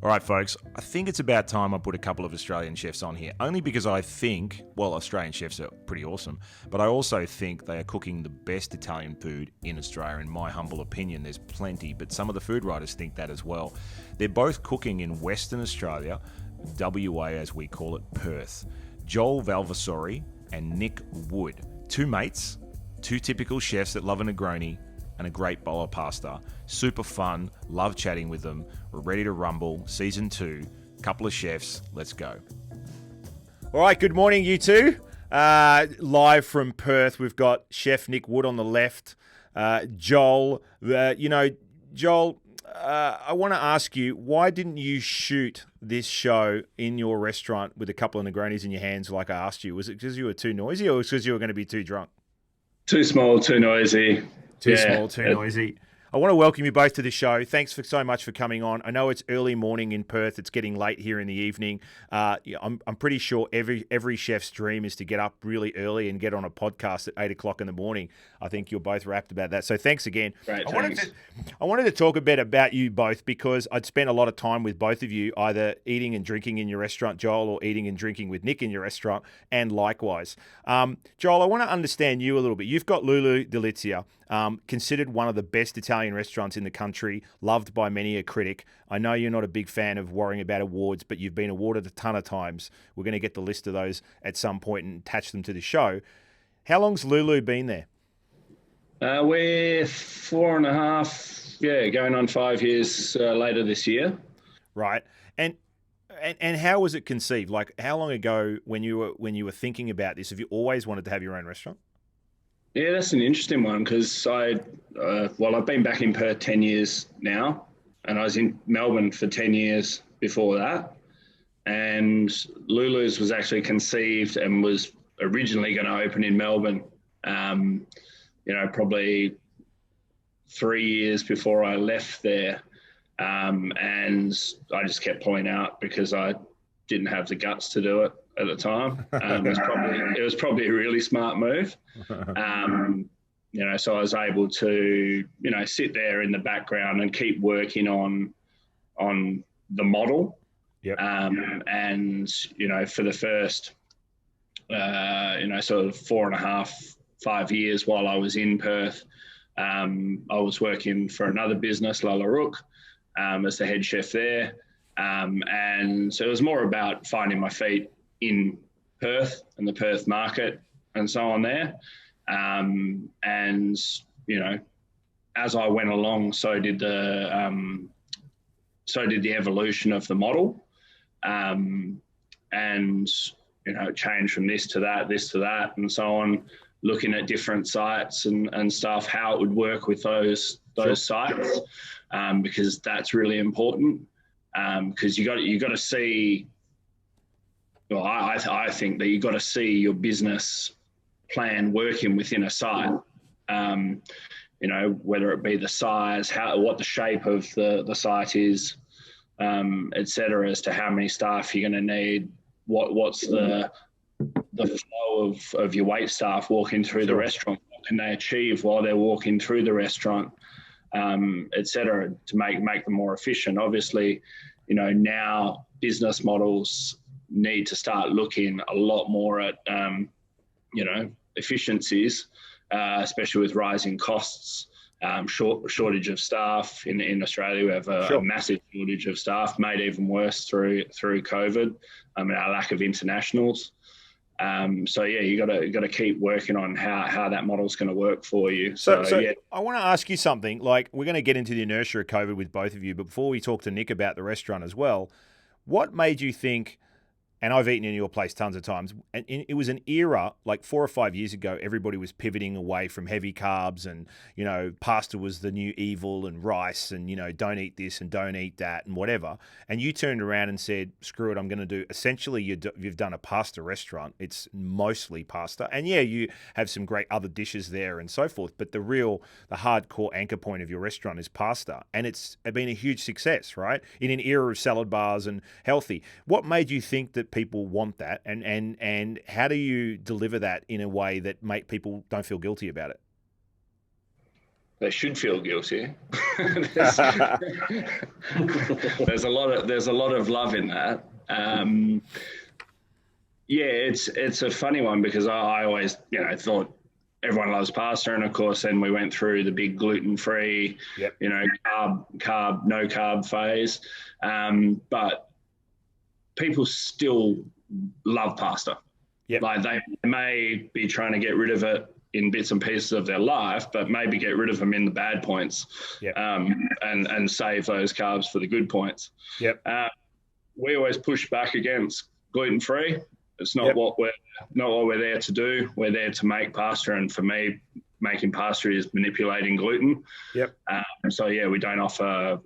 All right, folks, I think it's about time I put a couple of Australian chefs on here, only because I think, well, Australian chefs are pretty awesome, but I also think they are cooking the best Italian food in Australia. In my humble opinion, there's plenty, but some of the food writers think that as well. They're both cooking in Western Australia, WA as we call it, Perth. Joel Valvasori and Nic Wood, two mates, two typical chefs that love a Negroni and a great bowl of pasta. Super fun, love chatting with them. We're ready to rumble. Season 2, couple of chefs, let's go. All right, good morning, you two. Live from Perth, we've got Chef Nic Wood on the left. Joel, Joel, I want to ask you, why didn't you shoot this show in your restaurant with a couple of Negronis in your hands like I asked you? Was it because you were too noisy or was it because you were going to be too drunk? Too small, too noisy. Too small, too noisy. I want to welcome you both to the show. Thanks so much for coming on. I know it's early morning in Perth. It's getting late here in the evening. I'm pretty sure every chef's dream is to get up really early and get on a podcast at 8 o'clock in the morning. I think you're both rapt about that. So thanks again. Great, I wanted to talk a bit about you both because I'd spent a lot of time with both of you, either eating and drinking in your restaurant, Joel, or eating and drinking with Nic in your restaurant, and likewise. Joel, I want to understand you a little bit. You've got Lulu La Delizia, considered one of the best Italian restaurants in the country, loved by many a critic. I know you're not a big fan of worrying about awards, but you've been awarded a ton of times. We're going to get the list of those at some point and attach them to the show. How long's Lulu been there? We're 4.5, going on 5 years later this year. Right. And how was it conceived? Like, how long ago when you were thinking about this, have you always wanted to have your own restaurant? Yeah, that's an interesting one because I've been back in Perth 10 years now, and I was in Melbourne for 10 years before that. And Lulu's was actually conceived and was originally going to open in Melbourne, probably 3 years before I left there. And I just kept pulling out because I didn't have the guts to do it at the time. It was probably a really smart move. So I was able to, sit there in the background and keep working on the model. Yep. For the first, sort of 4.5-5 years while I was in Perth, I was working for another business, Lulu La, as the head chef there. And so it was more about finding my feet in Perth and the Perth market and so on there. As I went along, so did the evolution of the model. It changed from this to that, and so on, looking at different sites and stuff, how it would work with those sites, because that's really important. Because you got to see. Well, I think that you got to see your business plan working within a site. Whether it be the size, what the shape of the site is, et cetera, as to how many staff you're going to need, what's the flow of your wait staff walking through the restaurant, what can they achieve while they're walking through the restaurant, et cetera, to make them more efficient. Obviously, now business models need to start looking a lot more at, efficiencies, especially with rising costs, shortage of staff in Australia. We have a massive shortage of staff, made even worse through COVID. Our lack of internationals. You got to keep working on how that model's going to work for you. So I want to ask you something. Like, we're going to get into the inertia of COVID with both of you, but before we talk to Nic about the restaurant as well, what made you think? And I've eaten in your place tons of times. And it was an era, like 4 or 5 years ago, everybody was pivoting away from heavy carbs and, pasta was the new evil and rice and, don't eat this and don't eat that and whatever. And you turned around and said, screw it, I'm going to do, essentially you've done a pasta restaurant. It's mostly pasta. And yeah, you have some great other dishes there and so forth. But the hardcore anchor point of your restaurant is pasta. And it's been a huge success, right? In an era of salad bars and healthy. What made you think that people want that, and how do you deliver that in a way that make people don't feel guilty about it? they should feel guilty. there's a lot of love in that. Yeah, it's a funny one because I always, thought everyone loves pasta, and of course then we went through the big gluten-free, Yep. carb, no carb phase. But people still love pasta. Yep. Like they may be trying to get rid of it in bits and pieces of their life, but maybe get rid of them in the bad points, Yep. and save those carbs for the good points. Yep. We always push back against gluten-free. It's not Yep. what we're there to do. We're there to make pasta, and for me, making pasta is manipulating gluten. Yep. So yeah, we don't offer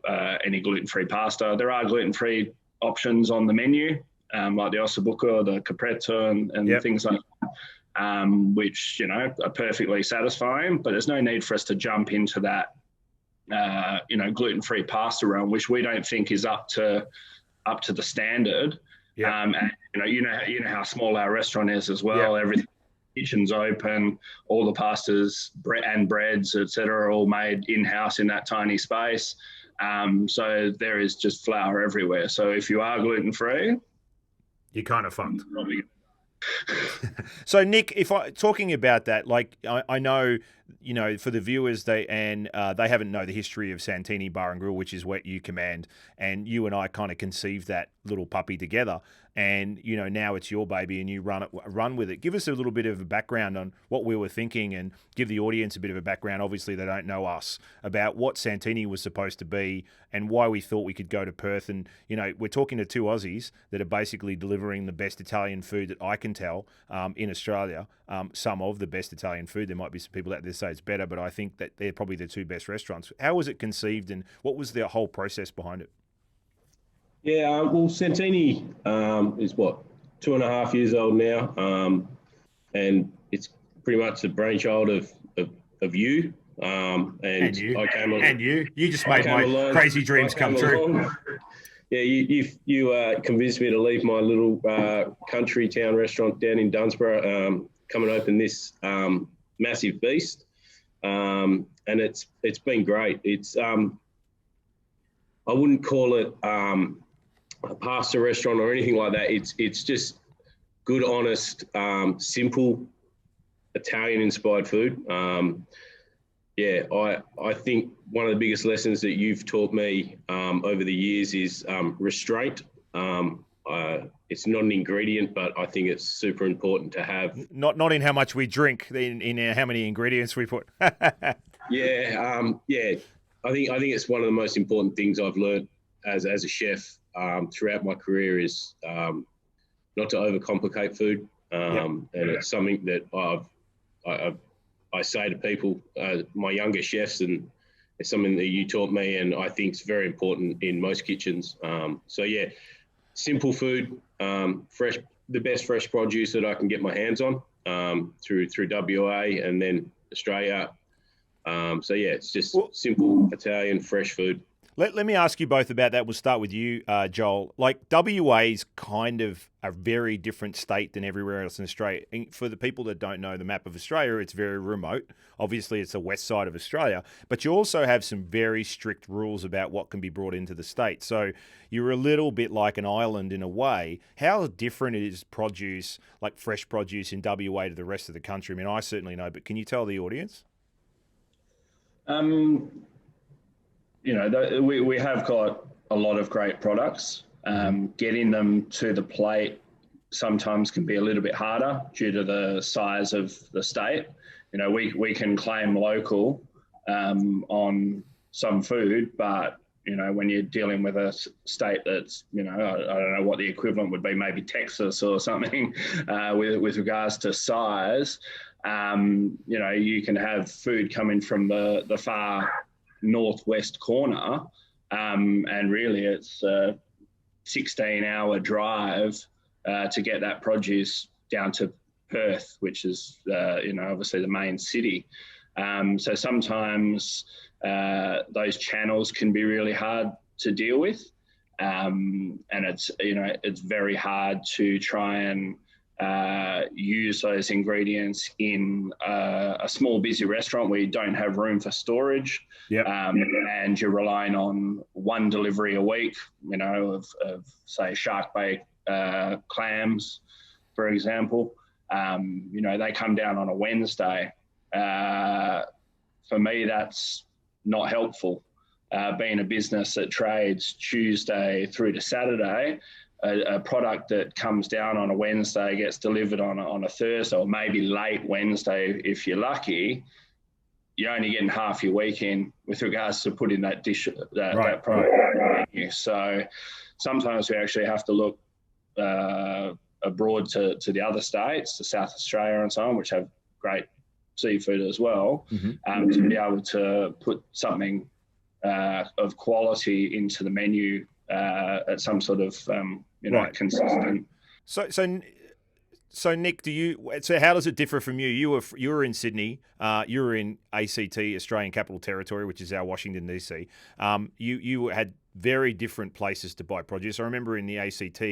any gluten-free pasta. There are gluten-free options on the menu, like the ossobuco, the capretto, and Yep. things like that, which are perfectly satisfying. But there's no need for us to jump into that, gluten-free pasta realm, which we don't think is up to the standard. Yeah. And you know how small our restaurant is as well. Yeah. Everything, kitchen's open, all the pastas and breads, etc., are all made in-house in that tiny space. So there is just flour everywhere. So if you are gluten-free, You're kind of fucked. probably. So Nick, talking about that, like I know, for the viewers, they haven't know the history of Santini Bar and Grill, which is what you command, and you and I kind of conceived that little puppy together, and now it's your baby and you run with it. Give us a little bit of a background on what we were thinking, and give the audience a bit of a background. Obviously, they don't know us, about what Santini was supposed to be and why we thought we could go to Perth. And we're talking to two Aussies that are basically delivering the best Italian food that I can tell in Australia. Some of the best Italian food. There might be some people out there say it's better, but I think that they're probably the two best restaurants. How was it conceived, and what was the whole process behind it? Yeah, well, Santini is 2.5 years old now, and it's pretty much the brainchild of you. And you. I came along, and you just made my crazy dreams come true. Yeah, you convinced me to leave my little country town restaurant down in Dunsborough, come and open this massive beast, and it's been great. It's I wouldn't call it a pasta restaurant or anything like that. It's just good, honest, simple Italian-inspired food. I think one of the biggest lessons that you've taught me over the years is restraint. It's not an ingredient, but I think it's super important to have. Not in how much we drink, in how many ingredients we put. Yeah. I think it's one of the most important things I've learned as a chef throughout my career is not to overcomplicate food, and it's something that I say to people, my younger chefs, and it's something that you taught me, and I think it's very important in most kitchens. Simple food, fresh, the best fresh produce that I can get my hands on through WA and then Australia. It's just simple Italian fresh food. Let me ask you both about that. We'll start with you, Joel. Like, WA's kind of a very different state than everywhere else in Australia. And for the people that don't know the map of Australia, it's very remote. Obviously, it's the west side of Australia. But you also have some very strict rules about what can be brought into the state. So you're a little bit like an island in a way. How different is produce, like fresh produce in WA, to the rest of the country? I mean, I certainly know, but can you tell the audience? We have got a lot of great products. Getting them to the plate sometimes can be a little bit harder due to the size of the state. We can claim local on some food, but when you're dealing with a state that's, I don't know what the equivalent would be, maybe Texas or something, with regards to size, you can have food coming from the far northwest corner, and really it's a 16-hour drive to get that produce down to Perth, which is obviously the main city. So sometimes those channels can be really hard to deal with, and it's very hard to try and use those ingredients in a small, busy restaurant where you don't have room for storage, and you're relying on one delivery a week, of say shark bait clams, for example. They come down on a Wednesday. For me, that's not helpful. Being a business that trades Tuesday through to Saturday, a product that comes down on a Wednesday gets delivered on a Thursday, or maybe late Wednesday if you're lucky, you're only getting half your week in with regards to putting that product on the menu. So sometimes we actually have to look abroad to the other states, to South Australia and so on, which have great seafood as well, to be able to put something of quality into the menu at some sort of consistent. So Nick, how does it differ from you? You were in Sydney, you were in ACT, Australian Capital Territory, which is our Washington DC. You had very different places to buy produce. I remember in the ACT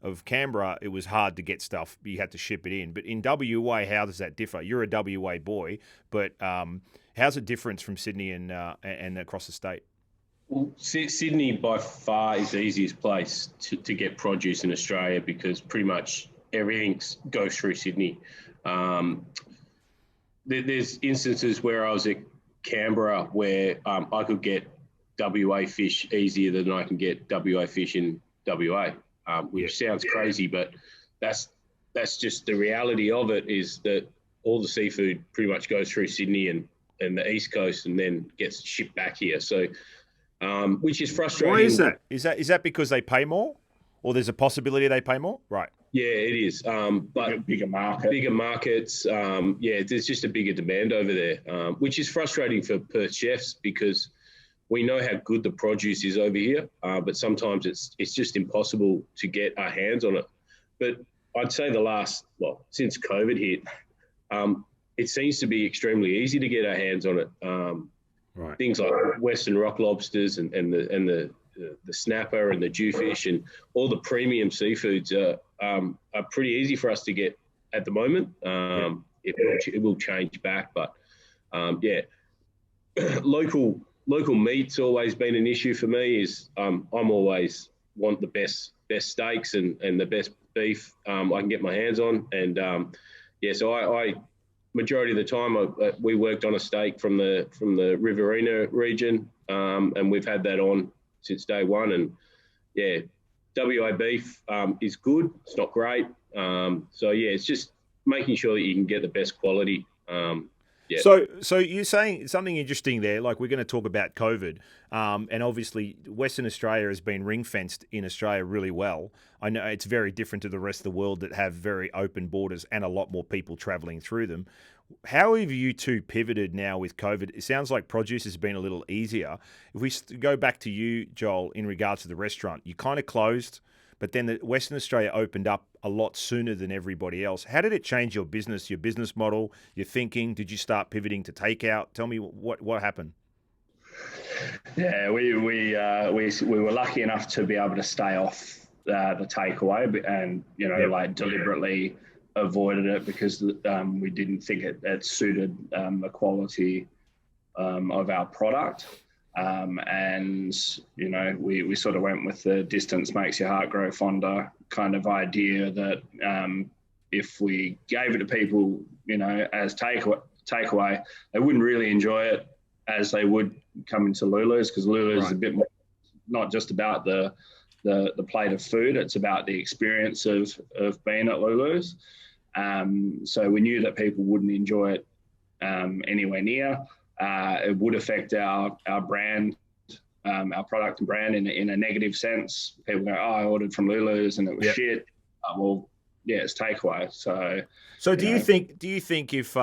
of Canberra, it was hard to get stuff; you had to ship it in. But in WA, how does that differ? You're a WA boy, but how's it different from Sydney and across the state? Well, Sydney by far is the easiest place to get produce in Australia, because pretty much everything goes through Sydney. There's instances where I was at Canberra where I could get WA fish easier than I can get WA fish in WA, which sounds crazy, but that's just the reality of it, is that all the seafood pretty much goes through Sydney and the East Coast and then gets shipped back here. So, which is frustrating. Why is that? Is that because they pay more, or there's a possibility they pay more? Right. Yeah, it is. But bigger markets. There's just a bigger demand over there, which is frustrating for Perth chefs, because we know how good the produce is over here, but sometimes it's just impossible to get our hands on it. But I'd say since COVID hit, it seems to be extremely easy to get our hands on it. Things like Western rock lobsters and the snapper and the jewfish and all the premium seafoods are pretty easy for us to get at the moment. It will change back, but local meat's always been an issue for me. I'm always want the best steaks and the best beef I can get my hands on, and so I majority of the time we worked on a steak from the Riverina region, and we've had that on since day one. And WA beef is good. It's not great. It's just making sure that you can get the best quality. So you're saying something interesting there. Like, we're going to talk about COVID, and obviously Western Australia has been ring fenced in Australia really well. I know it's very different to the rest of the world that have very open borders and a lot more people travelling through them. How have you two pivoted now with COVID? It sounds like produce has been a little easier. If we go back to you, Joel, in regards to the restaurant, you kind of closed, but then the Western Australia opened up a lot sooner than everybody else. How did it change your business model, your thinking? Did you start pivoting to takeout? Tell me what happened. Yeah, we were lucky enough to be able to stay off the takeaway, and deliberately avoided it because we didn't think it suited the quality of our product. We sort of went with the distance makes your heart grow fonder kind of idea, that if we gave it to people, as takeaway, they wouldn't really enjoy it as they would come into Lulu's, because Lulu's is a bit more, not just about the plate of food, it's about the experience of being at Lulu's. So we knew that people wouldn't enjoy it anywhere near. It would affect our brand, our product and brand in a negative sense. People go, "Oh, I ordered from Lulu's and it was shit." It's takeaway. So do you think if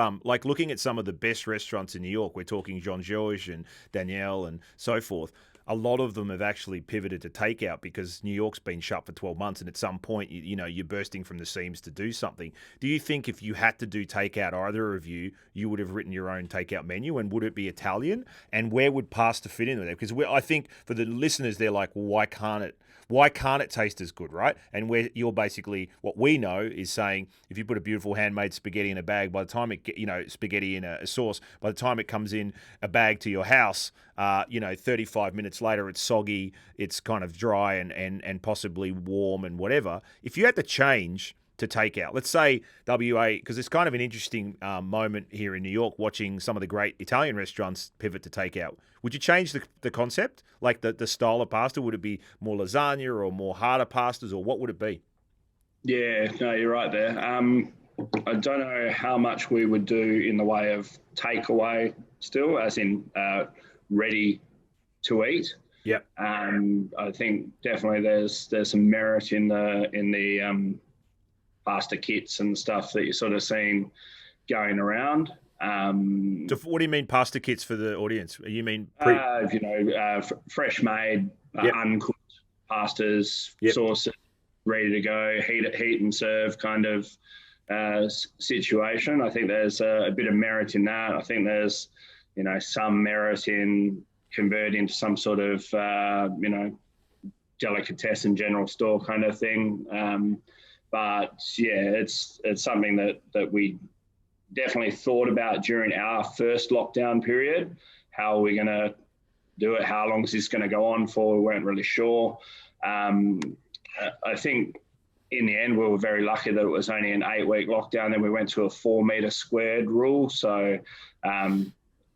looking at some of the best restaurants in New York, we're talking Jean-Georges and Danielle and so forth, a lot of them have actually pivoted to takeout because New York's been shut for 12 months, and at some point, you're bursting from the seams to do something. Do you think if you had to do takeout, either of you would have written your own takeout menu, and would it be Italian? And where would pasta fit in with it? Because I think for the listeners, they're like, well, why can't it taste as good, right? And where you're basically, what we know is saying, if you put a beautiful handmade spaghetti in a bag, by the time spaghetti in a sauce, by the time it comes in a bag to your house, 35 minutes later, it's soggy, it's kind of dry and possibly warm and whatever. If you had to change to takeout, let's say WA, because it's kind of an interesting moment here in New York, watching some of the great Italian restaurants pivot to takeout. Would you change the concept, like the style of pasta? Would it be more lasagna or more harder pastas, or what would it be? Yeah, no, you're right there. I don't know how much we would do in the way of takeaway still, as in ready to eat. Yep. I think definitely there's some merit in the pasta kits and stuff that you're sort of seeing going around. So what do you mean pasta kits for the audience? You mean fresh made, uncooked pastas, sauces, ready to go, heat and serve kind of situation. I think there's a bit of merit in that. I think there's, some merit in converting to some sort of, delicatessen general store kind of thing. But yeah, it's something that we definitely thought about during our first lockdown period. How are we going to do it? How long is this going to go on for? We weren't really sure. I think in the end, we were very lucky that it was only an 8-week lockdown. Then we went to a 4 metre squared rule. So a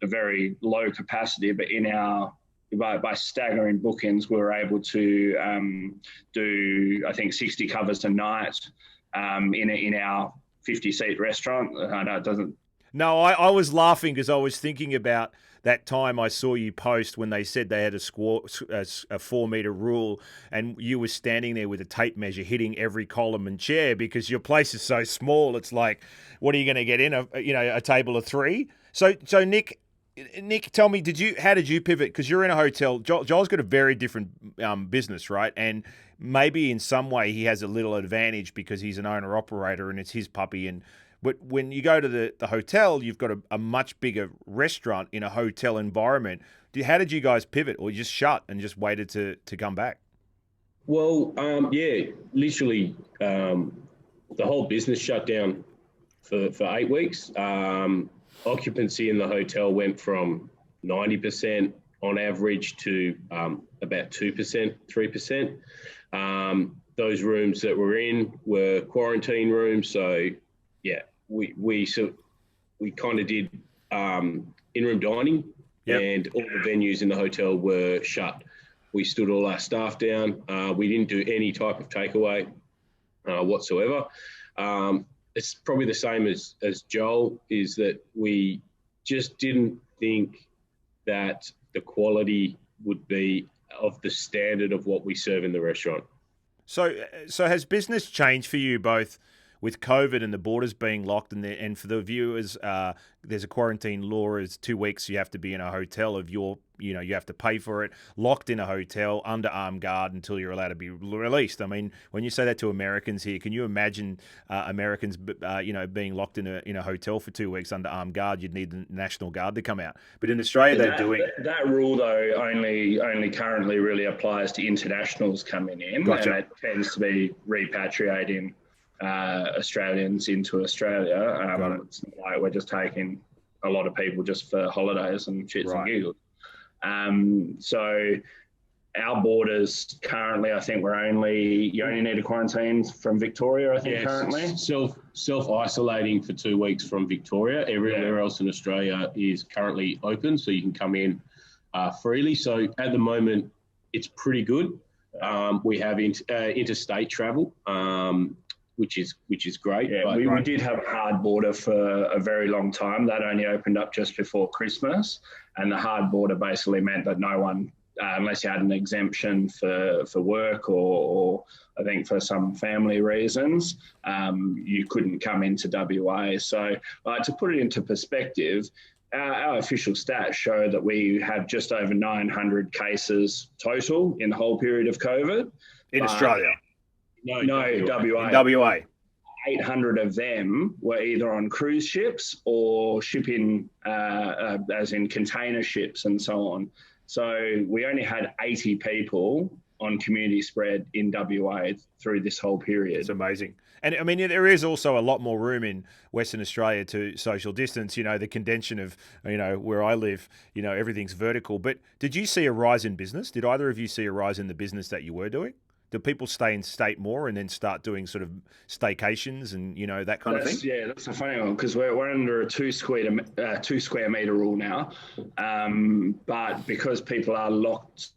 very low capacity, but by staggering bookings, we were able to do, I think, 60 covers a night in our 50-seat restaurant. I know it doesn't. No, I was laughing because I was thinking about that time I saw you post when they said they had a 4 metre rule, and you were standing there with a tape measure hitting every column and chair because your place is so small. It's like, what are you going to get in? A table of 3? So Nic, tell me, how did you pivot? Because you're in a hotel. Joel's got a very different business, right? And maybe in some way he has a little advantage because he's an owner-operator and it's his puppy. But when you go to the hotel, you've got a much bigger restaurant in a hotel environment. How did you guys pivot, or you just shut and just waited to come back? Well, literally the whole business shut down for 8 weeks. Occupancy in the hotel went from 90% on average to about 2%, 3%. Those rooms that we're in were quarantine rooms. So, yeah, we kind of did in-room dining, and all the venues in the hotel were shut. We stood all our staff down. We didn't do any type of takeaway whatsoever. It's probably the same as Joel, is that we just didn't think that the quality would be of the standard of what we serve in the restaurant. So has business changed for you both with COVID and the borders being locked, and for the viewers, there's a quarantine law is 2 weeks you have to be in a hotel you have to pay for it, locked in a hotel under armed guard until you're allowed to be released. I mean, when you say that to Americans here, can you imagine Americans being locked in a hotel for 2 weeks under armed guard? You'd need the National Guard to come out. But in Australia, they're doing that rule though only currently really applies to internationals coming in. Gotcha. And it tends to be repatriating Australians into Australia. It's not like we're just taking a lot of people just for holidays and shits and giggles. So our borders currently, I think you only need a quarantine from Victoria, I think, currently. Self-isolating for 2 weeks from Victoria. Everywhere else in Australia is currently open, so you can come in freely. So at the moment, it's pretty good. We have interstate travel, which is great. Yeah, we did have a hard border for a very long time. That only opened up just before Christmas, and the hard border basically meant that no one, unless you had an exemption for work or I think for some family reasons, you couldn't come into WA. So to put it into perspective, our official stats show that we have just over 900 cases total in the whole period of COVID. In Australia? No, WA. In WA. 800 of them were either on cruise ships or shipping, as in container ships and so on. So we only had 80 people on community spread in WA through this whole period. It's amazing. And I mean, there is also a lot more room in Western Australia to social distance, the condension of, where I live, everything's vertical. But did you see a rise in business? Did either of you see a rise in the business that you were doing? Do people stay in state more and then start doing sort of staycations and, that kind of thing? Yeah, that's a funny one because we're under a 2 square metre rule now. But because people are locked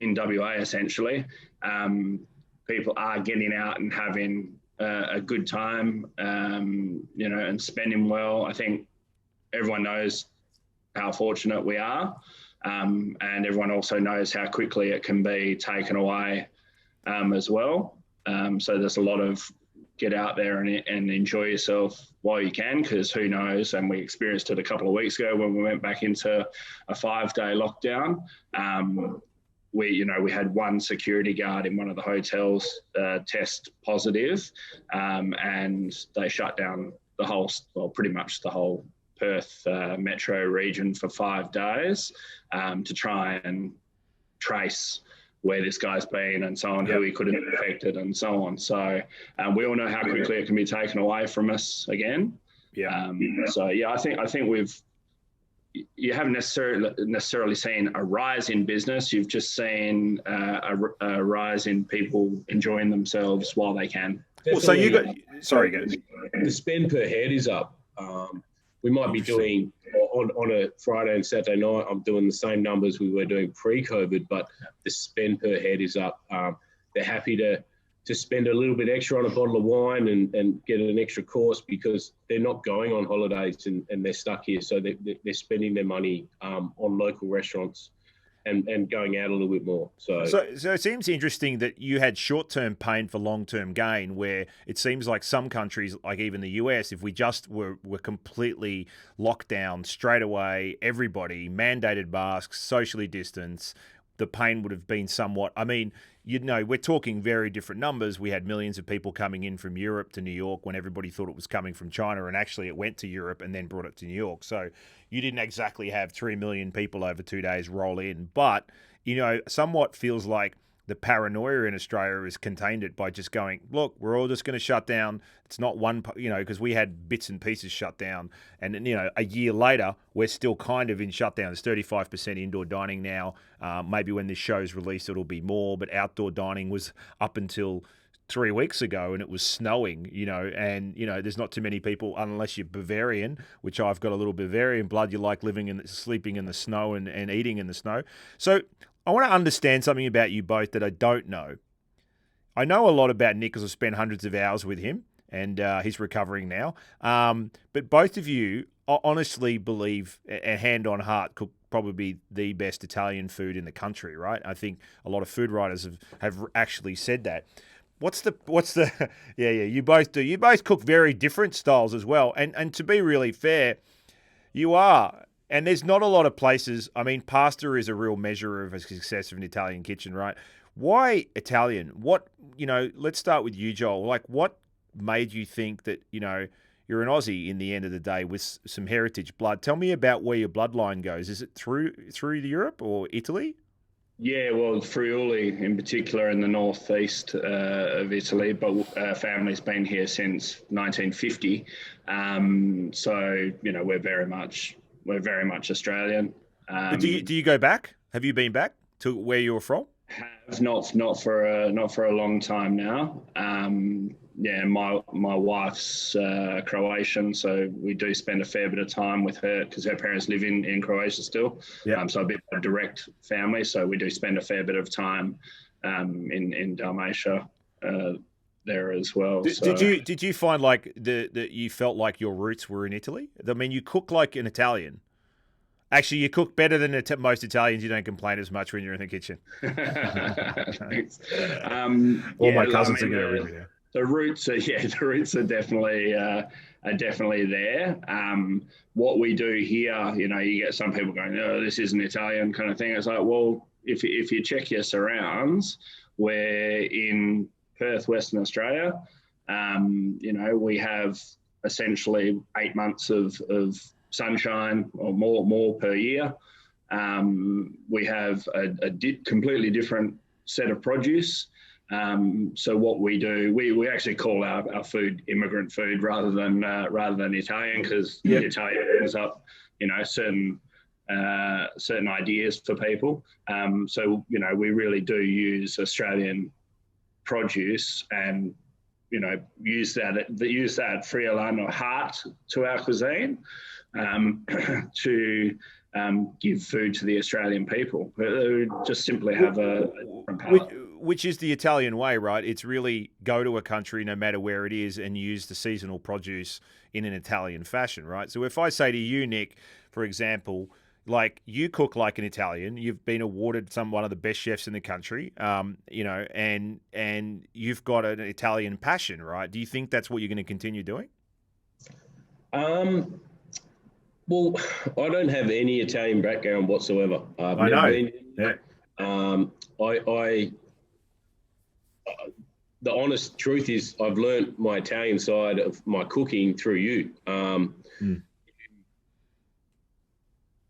in WA, essentially, people are getting out and having a good time, and spending well. I think everyone knows how fortunate we are, and everyone also knows how quickly it can be taken away as well. So there's a lot of get out there and enjoy yourself while you can, because who knows, and we experienced it a couple of weeks ago when we went back into a 5-day lockdown. We had one security guard in one of the hotels test positive, and they shut down pretty much the whole Perth metro region for 5 days to try and trace where this guy's been and so on, who he could have infected and so on. So we all know how quickly it can be taken away from us again. Yeah. I think you haven't necessarily seen a rise in business. You've just seen a rise in people enjoying themselves while they can. Well, so you got, sorry, guys. The spend per head is up. We might be doing on a Friday and Saturday night, I'm doing the same numbers we were doing pre-COVID, but the spend per head is up. They're happy to spend a little bit extra on a bottle of wine and get an extra course because they're not going on holidays and they're stuck here. So they're spending their money on local restaurants and going out a little bit more. So it seems interesting that you had short-term pain for long-term gain, where it seems like some countries, like even the US, if we just were completely locked down straight away, everybody, mandated masks, socially distanced, the pain would have been somewhat, I mean, we're talking very different numbers. We had millions of people coming in from Europe to New York when everybody thought it was coming from China, and actually it went to Europe and then brought it to New York. So you didn't exactly have 3 million people over 2 days roll in, but, somewhat feels like the paranoia in Australia has contained it by just going, look, we're all just going to shut down. It's not one, because we had bits and pieces shut down. And, a year later, we're still kind of in shutdown. There's 35% indoor dining now. Maybe when this show's released, it'll be more. But outdoor dining was up until 3 weeks ago, and it was snowing, and, there's not too many people, unless you're Bavarian, which I've got a little Bavarian blood. You like sleeping in the snow and eating in the snow. So I want to understand something about you both that I don't know. I know a lot about Nic because I've spent hundreds of hours with him, and he's recovering now. But both of you honestly believe, and hand on heart, cook probably the best Italian food in the country, right? I think a lot of food writers have actually said that. What's the yeah, you both do. You both cook very different styles as well. And to be really fair, you are. And there's not a lot of places. I mean, pasta is a real measure of a success of an Italian kitchen, right? Why Italian? What, let's start with you, Joel. Like, what made you think that, you're an Aussie in the end of the day with some heritage blood? Tell me about where your bloodline goes. Is it through Europe or Italy? Yeah, well, Friuli in particular in the northeast of Italy, but family's been here since 1950. So, we're very much Australian. But do you go back? Have you been back to where you were from? Have not for a long time now. My wife's Croatian, so we do spend a fair bit of time with her because her parents live in Croatia still. Yeah. So a bit of a direct family, so we do spend a fair bit of time in Dalmatia there as well. Did you find like that you felt like your roots were in Italy? I mean, you cook like an Italian. Actually, you cook better than most Italians. You don't complain as much when you're in the kitchen. Thanks. All my cousins are going to really now. The roots are the roots are definitely there. What we do here, you get some people going, "Oh, this isn't Italian," kind of thing. It's like, well, if you check your surrounds, we're in Perth, Western Australia. We have essentially 8 months of sunshine or more per year. We have a completely different set of produce. So what we do, we actually call our food immigrant food rather than Italian, because Italian brings up certain ideas for people. So we really do use Australian produce and use that friulano or heart to our cuisine to give food to the Australian people. Just simply have a different palate. Which is the Italian way, right? It's really go to a country, no matter where it is, and use the seasonal produce in an Italian fashion, right? So if I say to you, Nic, for example, like you cook like an Italian, you've been awarded one of the best chefs in the country, and you've got an Italian passion, right? Do you think that's what you're going to continue doing? Well, I don't have any Italian background whatsoever. I know. Yeah. The honest truth is I've learned my Italian side of my cooking through you.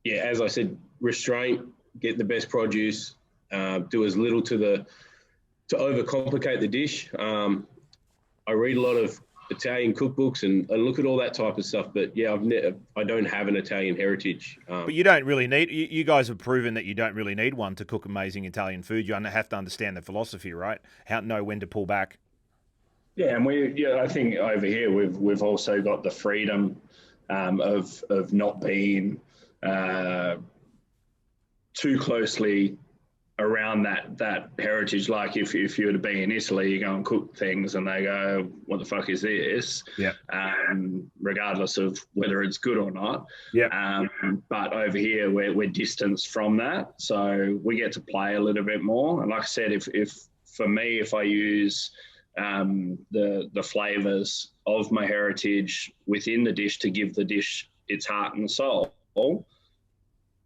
Yeah, as I said, restraint, get the best produce, do as little to overcomplicate the dish. I read a lot of Italian cookbooks and look at all that type of stuff. But yeah, I don't have an Italian heritage. But you don't really need. You guys have proven that you don't really need one to cook amazing Italian food. You have to understand the philosophy, right? Know when to pull back. Yeah, and I think over here we've also got the freedom of not being too closely around that heritage. Like if you were to be in Italy, you go and cook things and they go, "What the fuck is this?" Yeah. Regardless of whether it's good or not. Yeah. But over here we're distanced from that, so we get to play a little bit more. And like I said, if for me, if I use the flavors of my heritage within the dish to give the dish its heart and soul,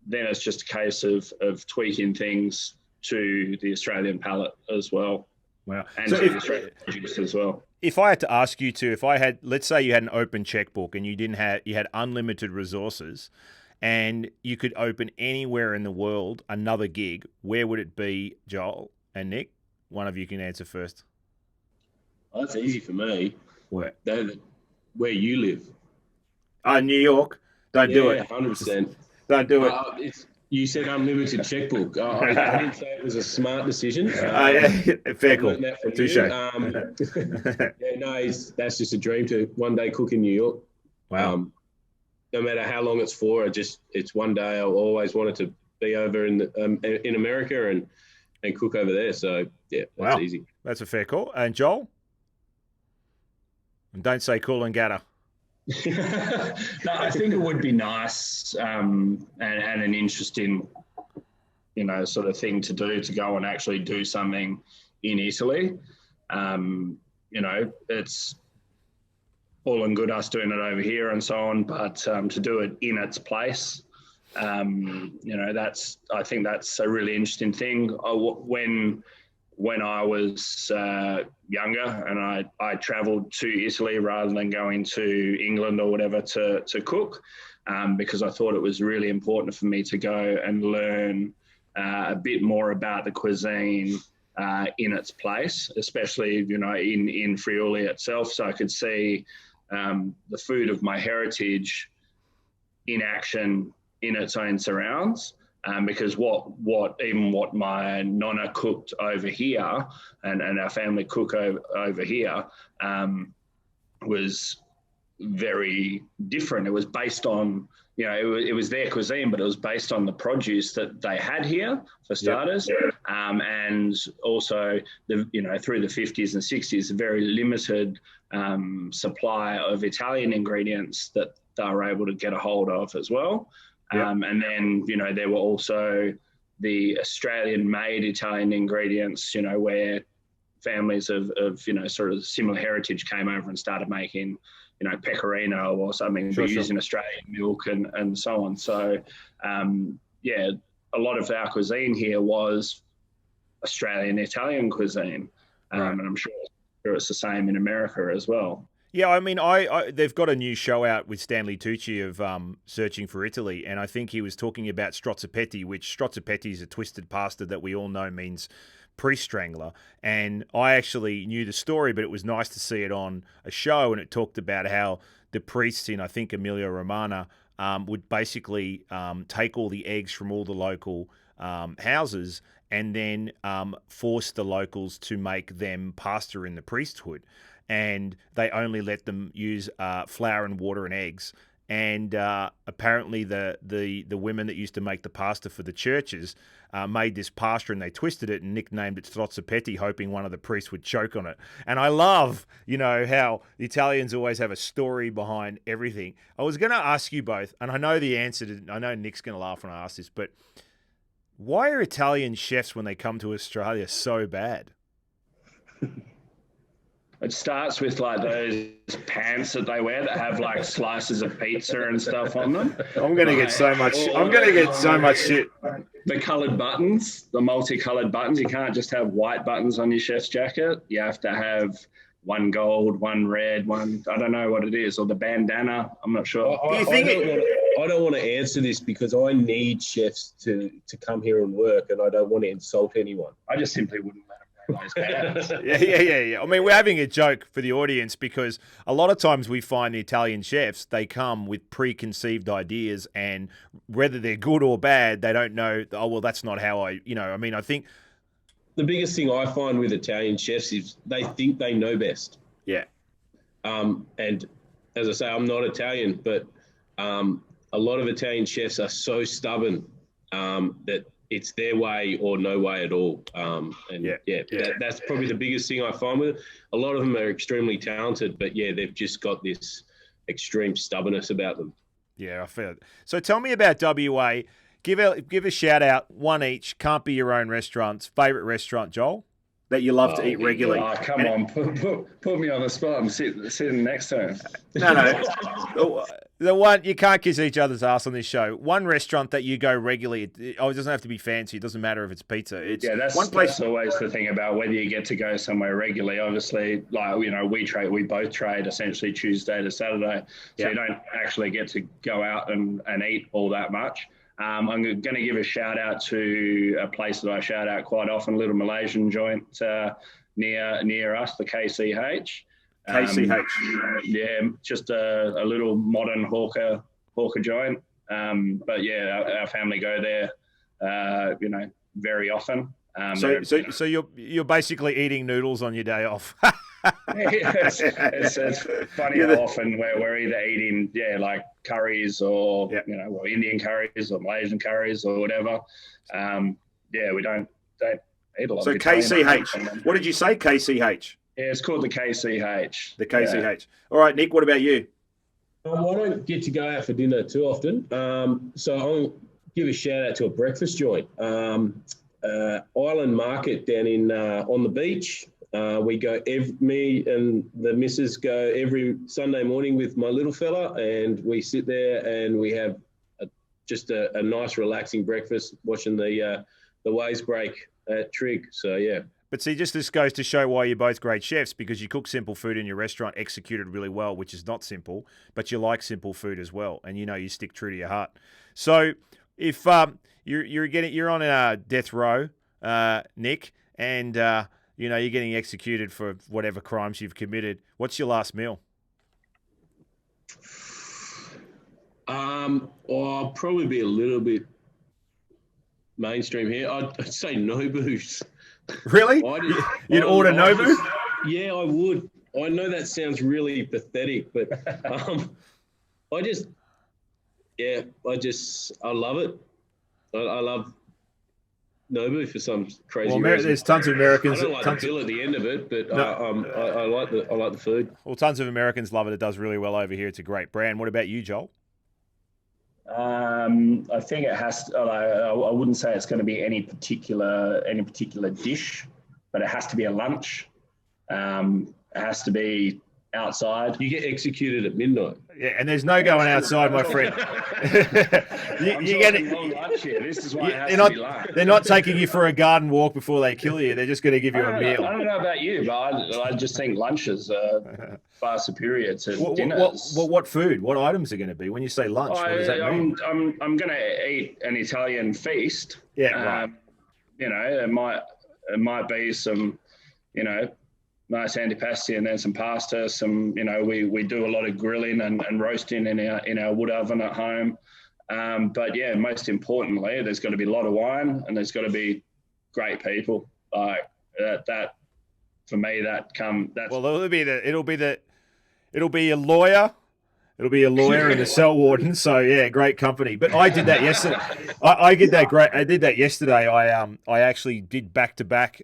then it's just a case of tweaking things to the Australian palate as well. Wow. And so to the Australian produce as well. If I had to ask you to, let's say you had an open checkbook and you had unlimited resources and you could open anywhere in the world another gig, where would it be, Joel and Nic? One of you can answer first. Well, that's easy for me. Where? Where you live. New York. Don't do it. 100%. Don't do it. You said unlimited checkbook. I didn't say it was a smart decision. Fair call. Touche. That's just a dream to one day cook in New York. Wow. No matter how long it's for, it's one day. I always wanted to be over in America and cook over there. So yeah, that's easy. That's a fair call. And Joel? And don't say Coolangatta. No, I think it would be nice and an interesting, sort of thing to do, to go and actually do something in Italy. It's all and good us doing it over here and so on, but to do it in its place, I think that's a really interesting thing. When I was younger and I travelled to Italy rather than going to England or whatever to cook, because I thought it was really important for me to go and learn a bit more about the cuisine in its place, especially, in Friuli itself, so I could see the food of my heritage in action in its own surrounds. Because what my nonna cooked over here and our family cook over here was very different. It was based on, it was their cuisine, but it was based on the produce that they had here, for starters. Yep. And also, through the 50s and 60s, a very limited supply of Italian ingredients that they were able to get a hold of as well. Yep. And then, there were also the Australian-made Italian ingredients, where families of sort of similar heritage came over and started making, pecorino or something, but using Australian milk and so on. So, a lot of our cuisine here was Australian Italian cuisine, and I'm sure it's the same in America as well. Yeah, I mean, they've got a new show out with Stanley Tucci of Searching for Italy, and I think he was talking about strozzopetti, which strozzopetti is a twisted pasta that we all know means priest strangler. And I actually knew the story, but it was nice to see it on a show, and it talked about how the priests in, I think, Emilia-Romagna would basically take all the eggs from all the local houses and then force the locals to make them pasta in the priesthood. And they only let them use flour and water and eggs. And apparently the women that used to make the pasta for the churches made this pasta, and they twisted it and nicknamed it strozzopetti, hoping one of the priests would choke on it. And I love, how the Italians always have a story behind everything. I was going to ask you both, and I know the answer to, I know Nick's going to laugh when I ask this, but why are Italian chefs, when they come to Australia, so bad? It starts with like those pants that they wear that have like slices of pizza and stuff on them. I'm going to get so much shit. The coloured buttons, the multicoloured buttons. You can't just have white buttons on your chef's jacket. You have to have one gold, one red, one, I don't know what it is, or the bandana. I'm not sure. I don't want to answer this because I need chefs to come here and work, and I don't want to insult anyone. I just simply wouldn't let them wear those pants. Yeah. I mean, we're having a joke for the audience because a lot of times we find the Italian chefs, they come with preconceived ideas, and whether they're good or bad, they don't know, oh, well, that's not how I think the biggest thing I find with Italian chefs is they think they know best. Yeah. And as I say, I'm not Italian, but a lot of Italian chefs are so stubborn that it's their way or no way at all. That's probably the biggest thing I find with it. A lot of them are extremely talented, but they've just got this extreme stubbornness about them. Yeah, I feel it. So tell me about WA. Give a shout out, one each. Can't be your own restaurants. Favorite restaurant, Joel, that you love to eat regularly. Oh, come on, put me on the spot. I'm sitting next to him. No. The one, you can't kiss each other's ass on this show. One restaurant that you go regularly. It doesn't have to be fancy. It doesn't matter if it's pizza. That's one place. That's always the thing about whether you get to go somewhere regularly. Obviously, we both trade essentially Tuesday to Saturday, so you don't actually get to go out and eat all that much. I'm going to give a shout out to a place that I shout out quite often, a little Malaysian joint near us, the KCH. Just a little modern hawker joint. But our family go there, very often. So you're basically eating noodles on your day off. It's funny how often we're either eating like curries or Indian curries or Malaysian curries or whatever. We don't eat a lot. So of KCH. What did you say? KCH. Yeah, it's called the KCH. The KCH. Yeah. All right, Nick. What about you? I don't get to go out for dinner too often, so I'll give a shout out to a breakfast joint. Island Market down in on the beach. We go, me and the missus go every Sunday morning with my little fella, and we sit there and we have just a nice relaxing breakfast watching the waves break at Trig. So, yeah. But see, just this goes to show why you're both great chefs, because you cook simple food in your restaurant executed really well, which is not simple, but you like simple food as well, and you stick true to your heart. So if you're on death row, Nick, and you're getting executed for whatever crimes you've committed, what's your last meal? I'll probably be a little bit mainstream here. I'd say Nobu's. Really? You'd order Nobu? Yeah, I would. I know that sounds really pathetic, but I love it. I love Nobu for some crazy reason. There's tons of Americans. I don't like the bill at the end of it, but I like the food. Well, tons of Americans love it. It does really well over here. It's a great brand. What about you, Joel? I think it has to, I wouldn't say it's going to be any particular dish but it has to be a lunch. It has to be outside. You get executed at midnight. Yeah, and there's no going outside, my friend. you get a long lunch here. This is why it has to be lunch. They're not taking you for a garden walk before they kill you. They're just going to give you a meal. I don't know about you, but I just think lunches are far superior to dinners. What food? What items are going to be when you say lunch? What does that mean? I'm going to eat an Italian feast. Yeah, right. You know, it might be some, you know, nice antipasti and then some pasta. Some, you know, we do a lot of grilling and roasting in our wood oven at home. But yeah, most importantly, there's got to be a lot of wine and there's got to be great people. Like that for me, that's well, it'll be a lawyer. It'll be a lawyer and a cell warden. So yeah, great company. But I did that yesterday. I did that yesterday. I actually did back-to-back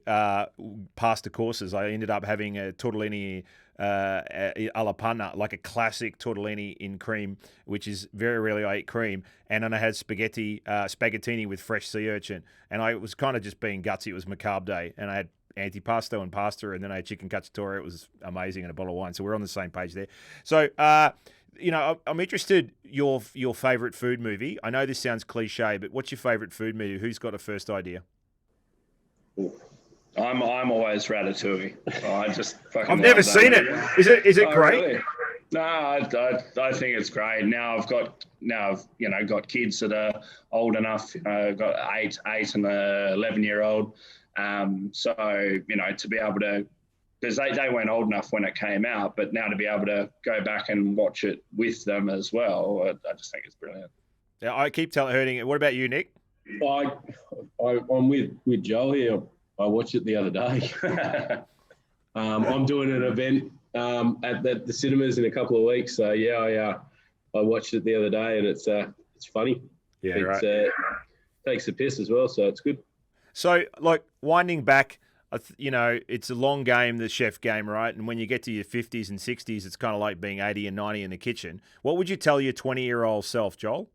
pasta courses. I ended up having a tortellini alla panna, like a classic tortellini in cream, which is very rarely I eat cream. And then I had spaghettini with fresh sea urchin. And I was kind of just being gutsy. It was macabre day, and I had antipasto and pasta, and then I had chicken cacciatore. It was amazing, and a bottle of wine. So we're on the same page there. So. You know, I'm interested your favourite food movie. I know this sounds cliche, but what's your favourite food movie? Who's got a first idea? I'm always Ratatouille. I've never seen it. Is it great? Really? No, I think it's great. Now I've got kids that are old enough. I've got eight and a 11-year-old. So you know, to be able to. Because they weren't old enough when it came out, but now to be able to go back and watch it with them as well, I just think it's brilliant. Yeah, I keep hurting it. What about you, Nick? I'm with Joel here. I watched it the other day. I'm doing an event at the cinemas in a couple of weeks. So yeah, I watched it the other day, and it's funny. Yeah, right. Takes the piss as well, so it's good. So, like, winding back, you know, it's a long game, the chef game, right? And when you get to your 50s and 60s, it's kind of like being 80 and 90 in the kitchen. What would you tell your 20-year-old self, Joel?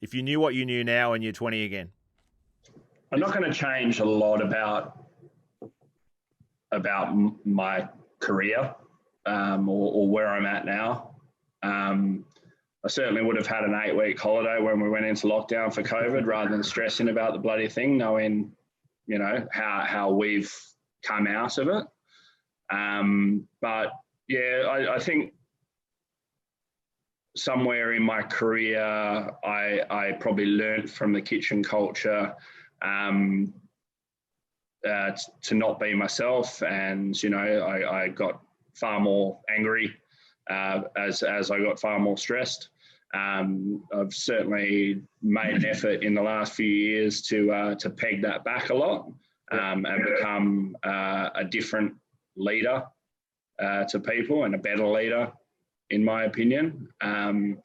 If you knew what you knew now and you're 20 again. I'm not going to change a lot about my career or where I'm at now. I certainly would have had an 8-week holiday when we went into lockdown for COVID rather than stressing about the bloody thing, knowing, you know, how we've come out of it. But yeah, I think somewhere in my career, I probably learned from the kitchen culture to not be myself. And, you know, I got far more angry as I got far more stressed. I've certainly made an effort in the last few years to peg that back a lot and become a different leader to people and a better leader, in my opinion. So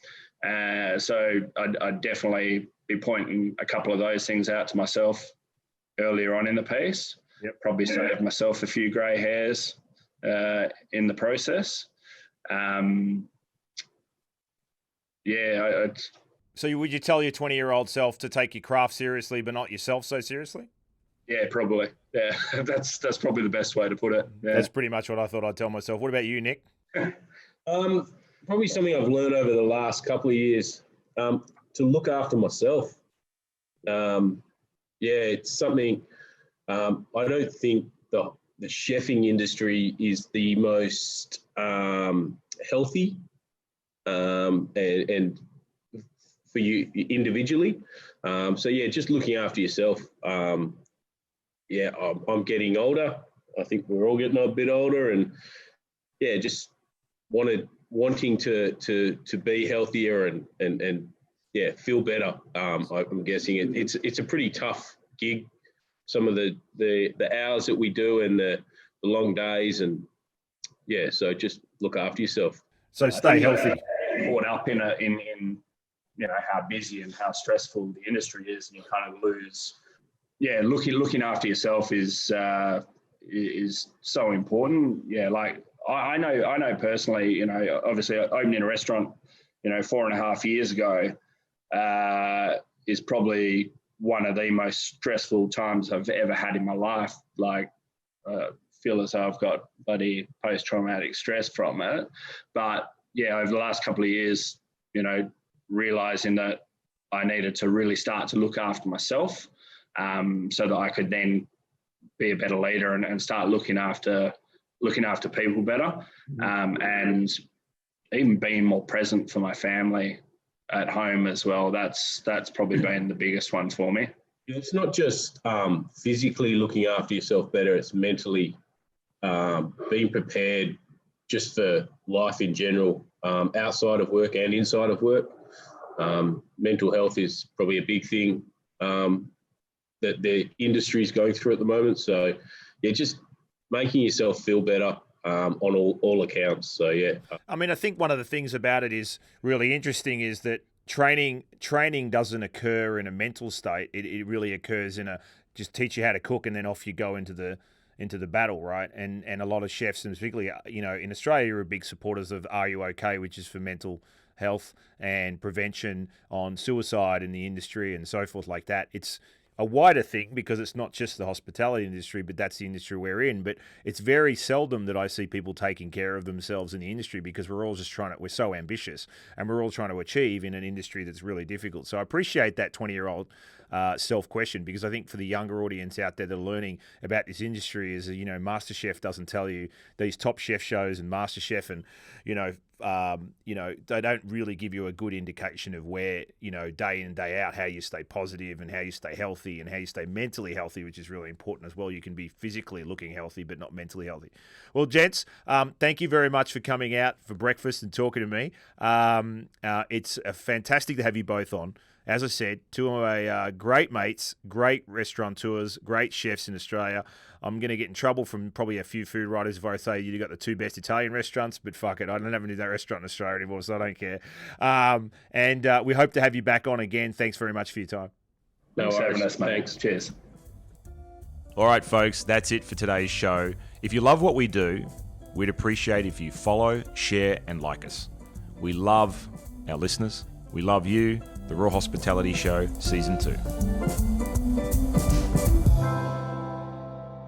I'd definitely be pointing a couple of those things out to myself earlier on in the piece. Yep. Probably saved myself a few grey hairs in the process. So would you tell your 20-year-old self to take your craft seriously, but not yourself so seriously? Yeah, probably. Yeah, that's probably the best way to put it. Yeah. That's pretty much what I thought I'd tell myself. What about you, Nick? Probably something I've learned over the last couple of years, to look after myself. It's something I don't think the chefing industry is the most healthy and for you individually. Just looking after yourself. I'm getting older. I think we're all getting a bit older, and just wanting to be healthier and feel better. I'm guessing it's a pretty tough gig. Some of the hours that we do and the long days, and so just look after yourself. So stay healthy. Caught up in you know how busy and how stressful the industry is, and you kind of lose. Yeah, looking after yourself is so important. Yeah, like I know personally. You know, obviously opening a restaurant, you know, 4.5 years ago, is probably one of the most stressful times I've ever had in my life. Like, feel as though I've got bloody post-traumatic stress from it. But yeah, over the last couple of years, you know, realizing that I needed to really start to look after myself, so that I could then be a better leader and start looking after people better, and even being more present for my family at home as well. That's probably been the biggest one for me. It's not just physically looking after yourself better, it's mentally being prepared just for life in general, outside of work and inside of work. Mental health is probably a big thing that the industry is going through at the moment. So, yeah, just making yourself feel better on all accounts. So, yeah. I mean, I think one of the things about it is really interesting is that training doesn't occur in a mental state. It really occurs in just teach you how to cook and then off you go into the battle, right? And a lot of chefs, and particularly, you know, in Australia, are big supporters of Are You OK, which is for mental health and prevention on suicide in the industry and so forth like that. It's a wider thing because it's not just the hospitality industry, but that's the industry we're in. But it's very seldom that I see people taking care of themselves in the industry because we're all just we're so ambitious and we're all trying to achieve in an industry that's really difficult. So I appreciate that 20-year-old self-question, because I think for the younger audience out there that are learning about this industry is, you know, MasterChef doesn't tell you these top chef shows and MasterChef and, you know, they don't really give you a good indication of where, you know, day in and day out, how you stay positive and how you stay healthy and how you stay mentally healthy, which is really important as well. You can be physically looking healthy, but not mentally healthy. Well, gents, thank you very much for coming out for breakfast and talking to me. It's fantastic to have you both on. As I said, two of my great mates, great restaurateurs, great chefs in Australia. I'm going to get in trouble from probably a few food writers if I say you got the two best Italian restaurants, but fuck it, I don't have any of that restaurant in Australia anymore, so I don't care. And we hope to have you back on again. Thanks very much for your time. No worries, mate. Thanks. Cheers. All right, folks, that's it for today's show. If you love what we do, we'd appreciate if you follow, share, and like us. We love our listeners. We love you. The Raw Hospitality Show, Season 2.